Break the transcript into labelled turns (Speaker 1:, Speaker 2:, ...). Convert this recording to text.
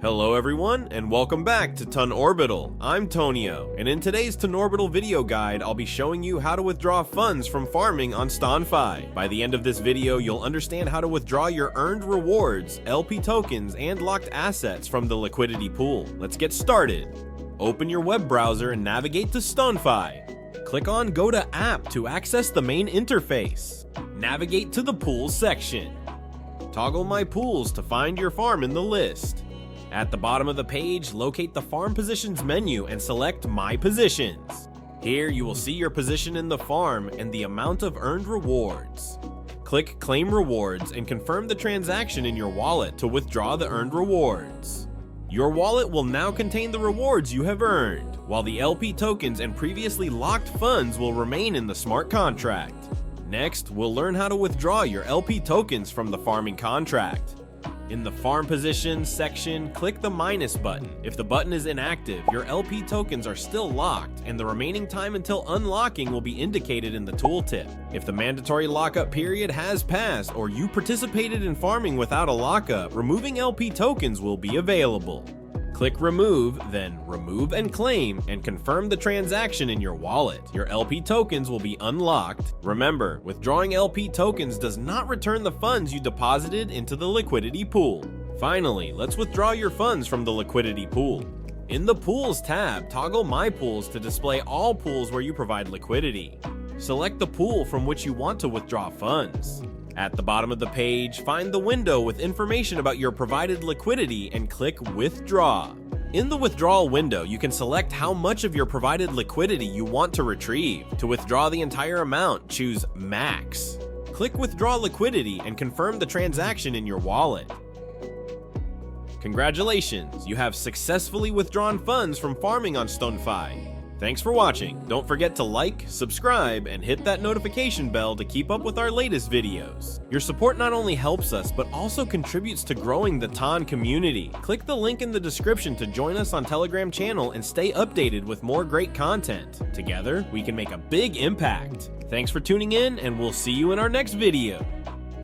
Speaker 1: Hello everyone, and welcome back to Ton Orbital. I'm Tonio, and in today's Ton Orbital video guide, I'll be showing you how to withdraw funds from farming on STON.fi. By the end of this video, you'll understand how to withdraw your earned rewards, LP tokens, and locked assets from the liquidity pool. Let's get started. Open your web browser and navigate to STON.fi. Click on Go to App to access the main interface. Navigate to the Pools section. Toggle My Pools to find your farm in the list. At the bottom of the page, locate the Farm Positions menu and select My Positions. Here you will see your position in the farm and the amount of earned rewards. Click Claim Rewards and confirm the transaction in your wallet to withdraw the earned rewards. Your wallet will now contain the rewards you have earned, while the LP tokens and previously locked funds will remain in the smart contract. Next, we'll learn how to withdraw your LP tokens from the farming contract. In the Farm Positions section, click the minus button. If the button is inactive, your LP tokens are still locked, and the remaining time until unlocking will be indicated in the tooltip. If the mandatory lockup period has passed, or you participated in farming without a lockup, removing LP tokens will be available. Click Remove, then Remove and Claim, and confirm the transaction in your wallet. Your LP tokens will be unlocked. Remember, withdrawing LP tokens does not return the funds you deposited into the liquidity pool. Finally, let's withdraw your funds from the liquidity pool. In the Pools tab, toggle My Pools to display all pools where you provide liquidity. Select the pool from which you want to withdraw funds. At the bottom of the page, find the window with information about your provided liquidity and click Withdraw. In the withdrawal window, you can select how much of your provided liquidity you want to retrieve. To withdraw the entire amount, choose Max. Click Withdraw Liquidity and confirm the transaction in your wallet. Congratulations, you have successfully withdrawn funds from farming on STON.fi. Thanks for watching. Don't forget to like, subscribe, and hit that notification bell to keep up with our latest videos. Your support not only helps us, but also contributes to growing the TON community. Click the link in the description to join us on Telegram channel and stay updated with more great content. Together, we can make a big impact. Thanks for tuning in, and we'll see you in our next video.